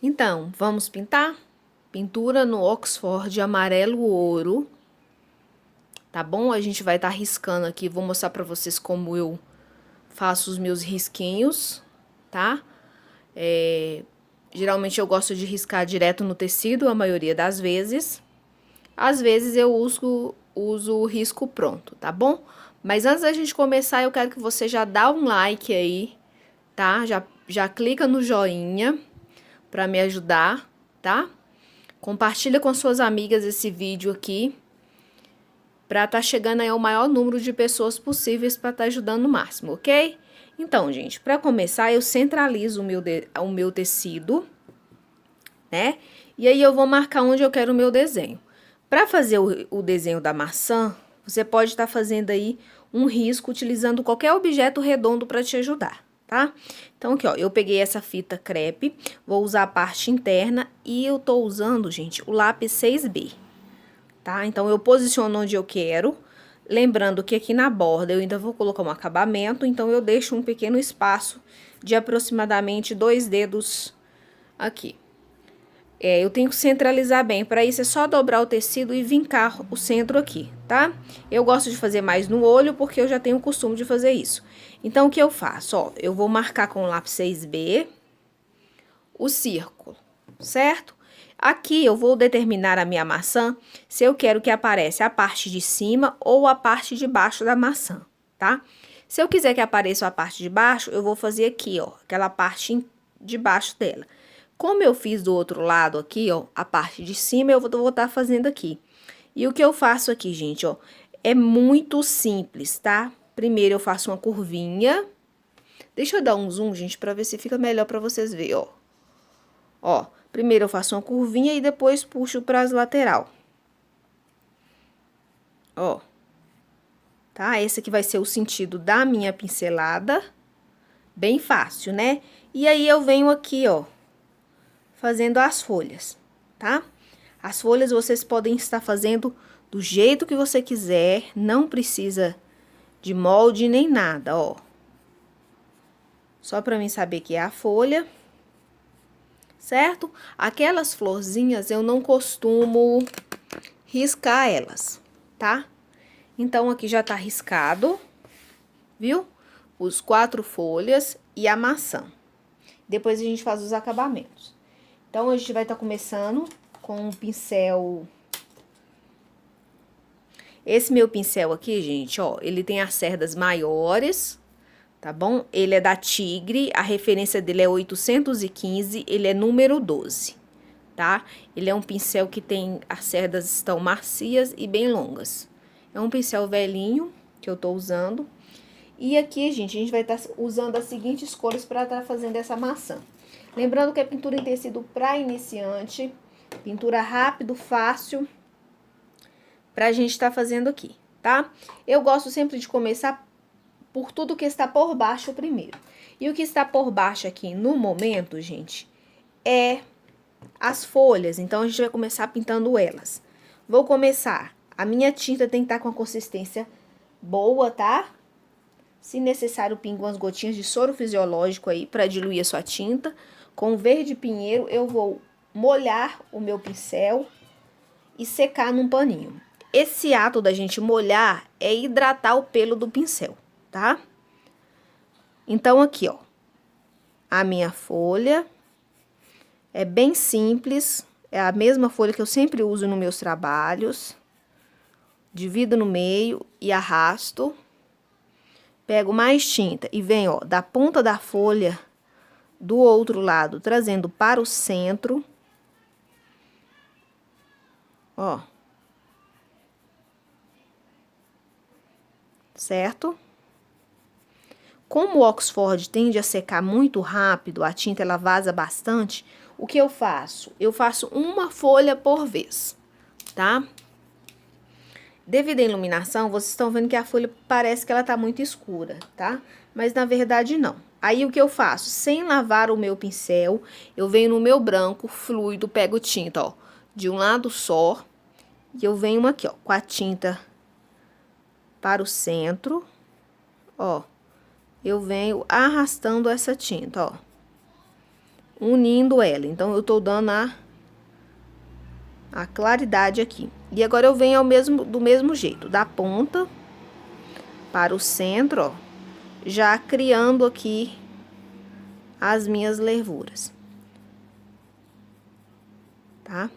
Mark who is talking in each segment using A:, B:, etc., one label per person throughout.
A: Então, vamos pintar? Pintura no Oxford amarelo ouro, tá bom? A gente vai estar riscando aqui, vou mostrar pra vocês como eu faço os meus risquinhos, tá? Geralmente eu gosto de riscar direto no tecido, a maioria das vezes. Às vezes eu uso o risco pronto, tá bom? Mas antes da gente começar, eu quero que você já dá um like aí, tá? Já clica no joinha pra me ajudar, tá? Compartilha com suas amigas esse vídeo aqui para tá chegando aí ao maior número de pessoas possíveis para tá ajudando no máximo, ok? Então, gente, para começar, eu centralizo o meu tecido, né? E aí eu vou marcar onde eu quero o meu desenho. Para fazer o desenho da maçã, você pode estar fazendo aí um risco utilizando qualquer objeto redondo para te ajudar, tá? Então, aqui, ó, eu peguei essa fita crepe, vou usar a parte interna e eu tô usando, gente, o lápis 6B, tá? Então, eu posiciono onde eu quero, lembrando que aqui na borda eu ainda vou colocar um acabamento, então eu deixo um pequeno espaço de aproximadamente 2 dedos aqui. Eu tenho que centralizar bem, para isso é só dobrar o tecido e vincar o centro aqui, tá? Eu gosto de fazer mais no olho, porque eu já tenho o costume de fazer isso. Então, o que eu faço? Ó, eu vou marcar com o lápis 6B o círculo, certo? Aqui eu vou determinar a minha maçã, se eu quero que apareça a parte de cima ou a parte de baixo da maçã, tá? Se eu quiser que apareça a parte de baixo, eu vou fazer aqui, ó, aquela parte de baixo dela. Como eu fiz do outro lado aqui, ó, a parte de cima, eu vou estar fazendo aqui. E o que eu faço aqui, gente, ó, é muito simples, tá? Primeiro eu faço uma curvinha. Deixa eu dar um zoom, gente, pra ver se fica melhor pra vocês verem, ó. Ó, primeiro eu faço uma curvinha e depois puxo para as lateral. Ó. Tá? Esse aqui vai ser o sentido da minha pincelada. Bem fácil, né? E aí eu venho aqui, ó, fazendo as folhas, tá? As folhas vocês podem estar fazendo do jeito que você quiser, não precisa de molde nem nada, ó. Só para mim saber que é a folha, certo? Aquelas florzinhas eu não costumo riscar elas, tá? Então, aqui já tá riscado, viu? Os 4 folhas e a maçã. Depois a gente faz os acabamentos. Então, a gente vai estar começando com um pincel. Esse meu pincel aqui, gente, ó, ele tem as cerdas maiores, tá bom? Ele é da Tigre, a referência dele é 815, ele é número 12, tá? Ele é um pincel que tem, as cerdas estão macias e bem longas. É um pincel velhinho que eu tô usando. E aqui, gente, a gente vai estar usando as seguintes cores para estar fazendo essa maçã. Lembrando que é pintura em tecido para iniciante, pintura rápido, fácil, pra gente estar fazendo aqui, tá? Eu gosto sempre de começar por tudo que está por baixo primeiro. E o que está por baixo aqui no momento, gente, é as folhas. Então, a gente vai começar pintando elas. Vou começar. A minha tinta tem que estar com a consistência boa, tá? Se necessário, pingo umas gotinhas de soro fisiológico aí para diluir a sua tinta. Com verde pinheiro, eu vou molhar o meu pincel e secar num paninho. Esse ato da gente molhar é hidratar o pelo do pincel, tá? Então, aqui, ó, a minha folha é bem simples, é a mesma folha que eu sempre uso nos meus trabalhos. Divido no meio e arrasto. Pego mais tinta e venho, ó, da ponta da folha do outro lado, trazendo para o centro. Ó. Certo? Como o Oxford tende a secar muito rápido, a tinta ela vaza bastante, o que eu faço? Eu faço uma folha por vez, tá? Devido à iluminação, vocês estão vendo que a folha parece que ela tá muito escura, tá? Mas na verdade não. Aí o que eu faço? Sem lavar o meu pincel, eu venho no meu branco fluido, pego tinta, ó, de um lado só, e eu venho aqui, ó, com a tinta para o centro, ó. Eu venho arrastando essa tinta, ó. unindo ela. Então, eu tô dando a claridade aqui. E agora eu venho do mesmo jeito, da ponta para o centro, ó, já criando aqui as minhas lervuras, tá?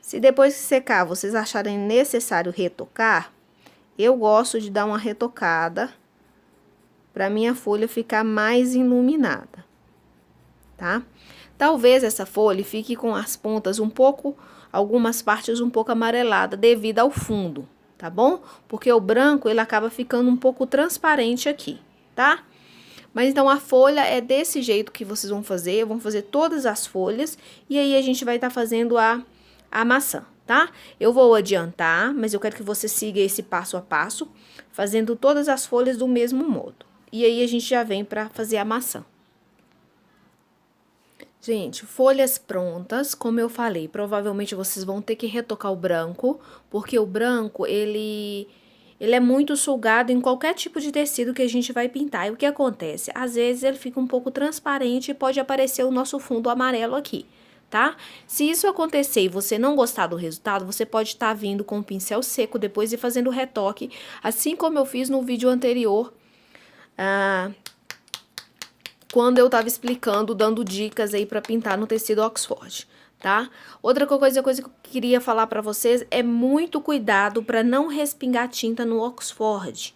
A: Se depois que secar, vocês acharem necessário retocar, eu gosto de dar uma retocada para minha folha ficar mais iluminada, tá? Talvez essa folha fique com as pontas um pouco, algumas partes um pouco amarelada devido ao fundo, tá bom? Porque o branco, ele acaba ficando um pouco transparente aqui, tá? Mas então, a folha é desse jeito que vocês vão fazer todas as folhas, e aí a gente vai estar fazendo a maçã, tá? Eu vou adiantar, mas eu quero que você siga esse passo a passo, fazendo todas as folhas do mesmo modo. E aí, a gente já vem para fazer a maçã. Gente, folhas prontas, como eu falei, provavelmente vocês vão ter que retocar o branco, porque o branco, ele é muito sugado em qualquer tipo de tecido que a gente vai pintar. E o que acontece? Às vezes ele fica um pouco transparente e pode aparecer o nosso fundo amarelo aqui, tá? Se isso acontecer e você não gostar do resultado, você pode estar vindo com o pincel seco depois e fazendo o retoque, assim como eu fiz no vídeo anterior, quando eu tava explicando, dando dicas aí pra pintar no tecido Oxford, tá? Outra coisa que eu queria falar pra vocês é muito cuidado pra não respingar tinta no Oxford,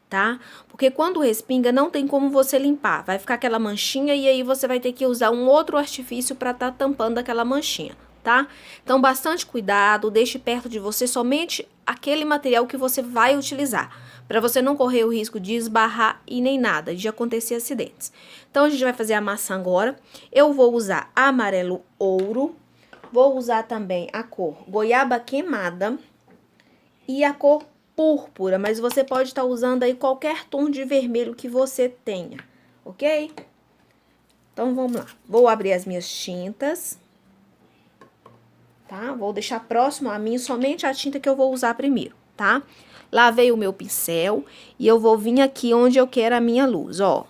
A: tá? Porque quando respinga, não tem como você limpar, vai ficar aquela manchinha e aí você vai ter que usar um outro artifício pra tá tampando aquela manchinha, tá? Então, bastante cuidado, deixe perto de você somente aquele material que você vai utilizar, para você não correr o risco de esbarrar e nem nada, de acontecer acidentes. Então, a gente vai fazer a maçã agora. Eu vou usar amarelo ouro, vou usar também a cor goiaba queimada e a cor púrpura, mas você pode estar usando aí qualquer tom de vermelho que você tenha, ok? Então, vamos lá. Vou abrir as minhas tintas, tá? Vou deixar próximo a mim somente a tinta que eu vou usar primeiro, tá? Lavei o meu pincel e eu vou vir aqui onde eu quero a minha luz, ó.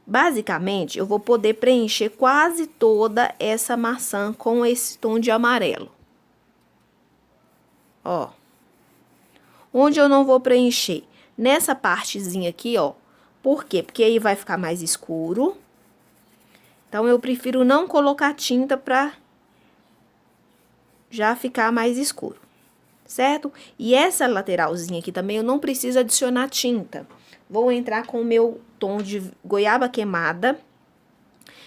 A: Basicamente, eu vou poder preencher quase toda essa maçã com esse tom de amarelo. Ó. Onde eu não vou preencher? Nessa partezinha aqui, ó. Por quê? Porque aí vai ficar mais escuro. Então, eu prefiro não colocar tinta pra já ficar mais escuro, certo? E essa lateralzinha aqui também eu não preciso adicionar tinta. Vou entrar com o meu tom de goiaba queimada,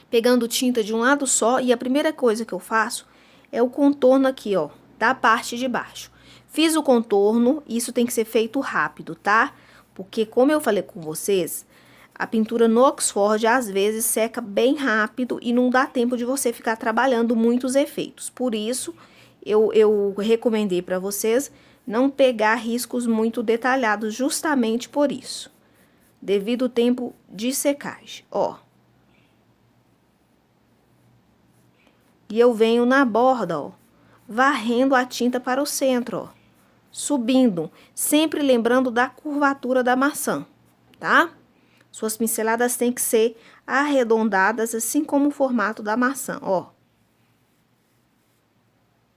A: pegando tinta de um lado só, e a primeira coisa que eu faço é o contorno aqui, ó, da parte de baixo. Fiz o contorno, isso tem que ser feito rápido, tá? Porque, como eu falei com vocês, a pintura no Oxford, às vezes, seca bem rápido e não dá tempo de você ficar trabalhando muitos efeitos. Por isso, eu recomendei para vocês não pegar riscos muito detalhados, justamente por isso. Devido ao tempo de secagem, ó. E eu venho na borda, ó, varrendo a tinta para o centro, ó. Subindo, sempre lembrando da curvatura da maçã, tá? Suas pinceladas têm que ser arredondadas, assim como o formato da maçã, ó.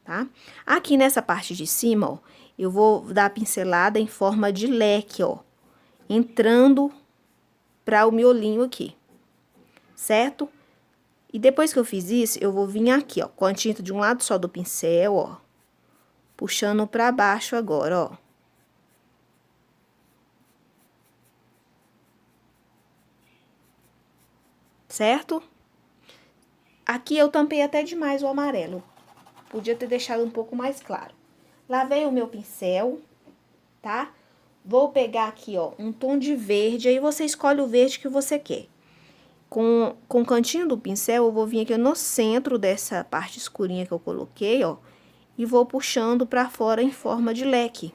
A: Tá? Aqui nessa parte de cima, ó, eu vou dar a pincelada em forma de leque, ó. Entrando para o miolinho aqui, certo? E depois que eu fiz isso, eu vou vir aqui, ó, com a tinta de um lado só do pincel, ó. Puxando para baixo agora, ó. Certo? Aqui eu tampei até demais o amarelo. Podia ter deixado um pouco mais claro. Lavei o meu pincel, tá? Vou pegar aqui, ó, um tom de verde, aí você escolhe o verde que você quer. Com o cantinho do pincel, eu vou vir aqui no centro dessa parte escurinha que eu coloquei, ó. E vou puxando pra fora em forma de leque.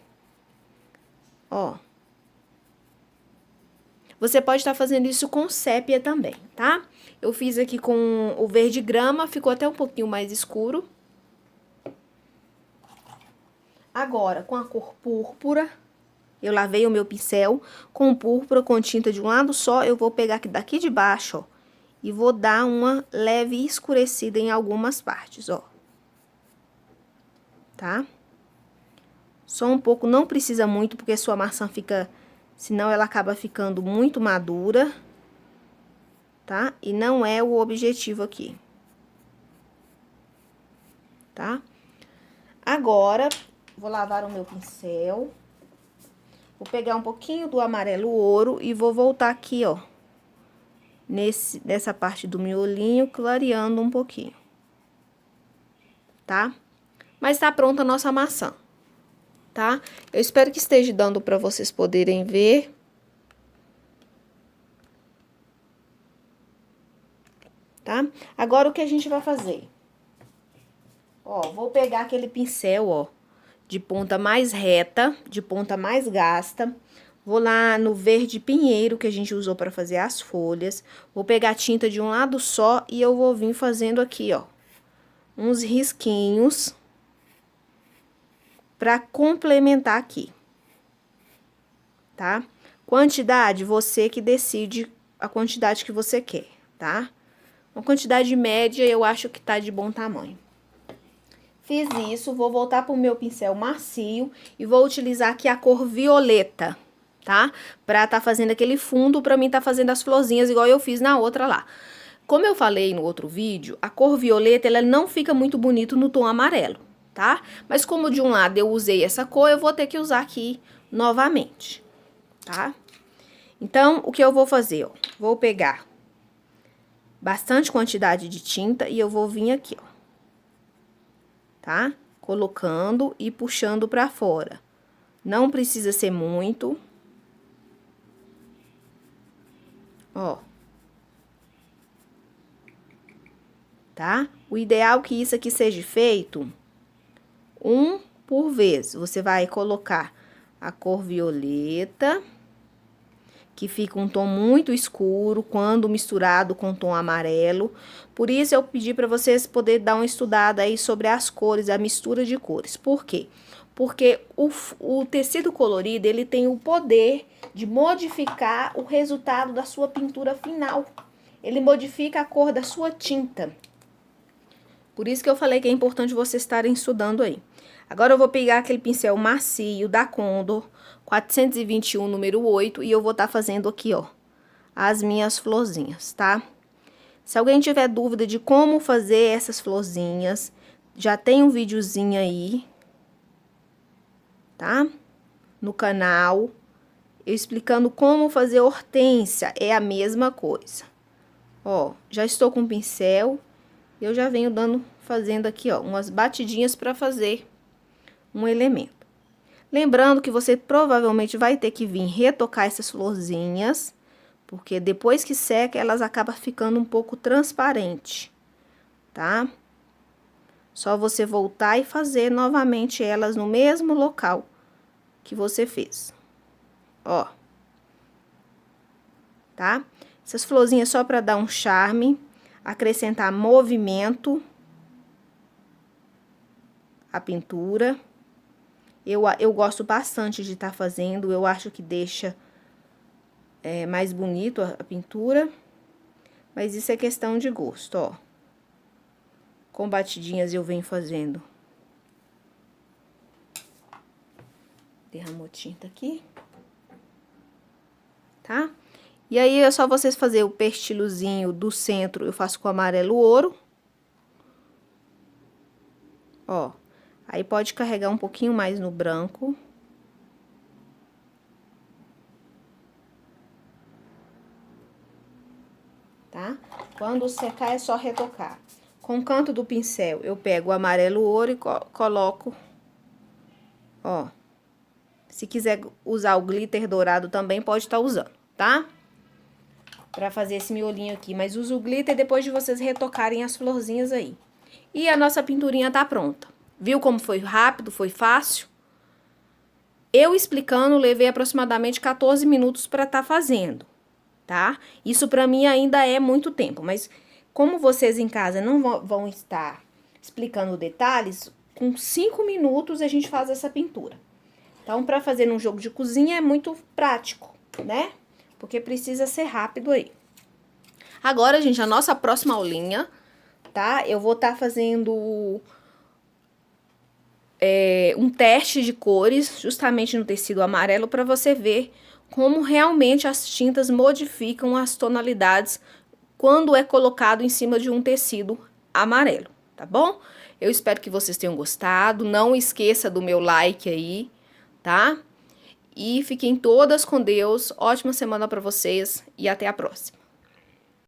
A: Ó. Você pode estar fazendo isso com sépia também, tá? Eu fiz aqui com o verde grama, ficou até um pouquinho mais escuro. Agora, com a cor púrpura, Eu lavei o meu pincel com púrpura, com tinta de um lado só. Eu vou pegar aqui daqui de baixo, ó, e vou dar uma leve escurecida em algumas partes, ó. Tá? Só um pouco, não precisa muito, porque sua maçã fica... Senão ela acaba ficando muito madura, tá? E não é o objetivo aqui. Tá? Agora, vou lavar o meu pincel. Vou pegar um pouquinho do amarelo ouro e vou voltar aqui, ó. Nessa parte do miolinho, clareando um pouquinho. Tá? Mas tá pronta a nossa maçã. Tá? Eu espero que esteja dando para vocês poderem ver. Tá? Agora, o que a gente vai fazer? Ó, vou pegar aquele pincel, ó, de ponta mais reta, de ponta mais gasta. Vou lá no verde pinheiro que a gente usou para fazer as folhas. Vou pegar a tinta de um lado só e eu vou vir fazendo aqui, ó, uns risquinhos para complementar aqui. Tá? Quantidade, você que decide a quantidade que você quer, tá? Uma quantidade média eu acho que tá de bom tamanho. Fiz isso, vou voltar pro meu pincel macio e vou utilizar aqui a cor violeta, tá? Pra tá fazendo aquele fundo, pra mim tá fazendo as florzinhas igual eu fiz na outra lá. Como eu falei no outro vídeo, a cor violeta, ela não fica muito bonito no tom amarelo, tá? Mas como de um lado eu usei essa cor, eu vou ter que usar aqui novamente, tá? Então, o que eu vou fazer, ó? Vou pegar bastante quantidade de tinta e eu vou vir aqui, ó. Tá? Colocando e puxando pra fora. Não precisa ser muito. Ó. Tá? O ideal é que isso aqui seja feito um por vez. Você vai colocar a cor violeta, que fica um tom muito escuro quando misturado com o tom amarelo. Por isso eu pedi para vocês poderem dar uma estudada aí sobre as cores, a mistura de cores. Por quê? Porque o tecido colorido, ele tem o poder de modificar o resultado da sua pintura final. Ele modifica a cor da sua tinta. Por isso que eu falei que é importante vocês estarem estudando aí. Agora eu vou pegar aquele pincel macio da Condor 421, número 8, e eu vou estar fazendo aqui, ó, as minhas florzinhas, tá? Se alguém tiver dúvida de como fazer essas florzinhas, já tem um videozinho aí, tá? No canal, eu explicando como fazer hortênsia, é a mesma coisa. Ó, já estou com o pincel, eu já venho fazendo aqui, ó, umas batidinhas para fazer um elemento. Lembrando que você provavelmente vai ter que vir retocar essas florzinhas, porque depois que seca, elas acabam ficando um pouco transparente, tá? Só você voltar e fazer novamente elas no mesmo local que você fez. Ó. Tá? Essas florzinhas só para dar um charme, acrescentar movimento à pintura. Eu gosto bastante de estar fazendo, eu acho que deixa mais bonito a pintura, mas isso é questão de gosto, ó. Com batidinhas eu venho fazendo. Derramou tinta aqui, tá? E aí é só vocês fazer o perstilozinho do centro, eu faço com amarelo ouro. Ó. Aí pode carregar um pouquinho mais no branco. Tá? Quando secar é só retocar. Com o canto do pincel eu pego o amarelo ouro e coloco, ó. Se quiser usar o glitter dourado também pode estar usando, tá? Pra fazer esse miolinho aqui, mas usa o glitter depois de vocês retocarem as florzinhas aí. E a nossa pinturinha tá pronta. Viu como foi rápido, foi fácil? Eu explicando, levei aproximadamente 14 minutos para estar fazendo, tá? Isso para mim ainda é muito tempo, mas como vocês em casa não vão estar explicando detalhes, com 5 minutos a gente faz essa pintura. Então, para fazer num jogo de cozinha é muito prático, né? Porque precisa ser rápido aí. Agora, gente, a nossa próxima aulinha, tá? Eu vou estar fazendo um teste de cores, justamente no tecido amarelo, para você ver como realmente as tintas modificam as tonalidades quando é colocado em cima de um tecido amarelo, tá bom? Eu espero que vocês tenham gostado. Não esqueça do meu like aí, tá? E fiquem todas com Deus. Ótima semana para vocês e até a próxima.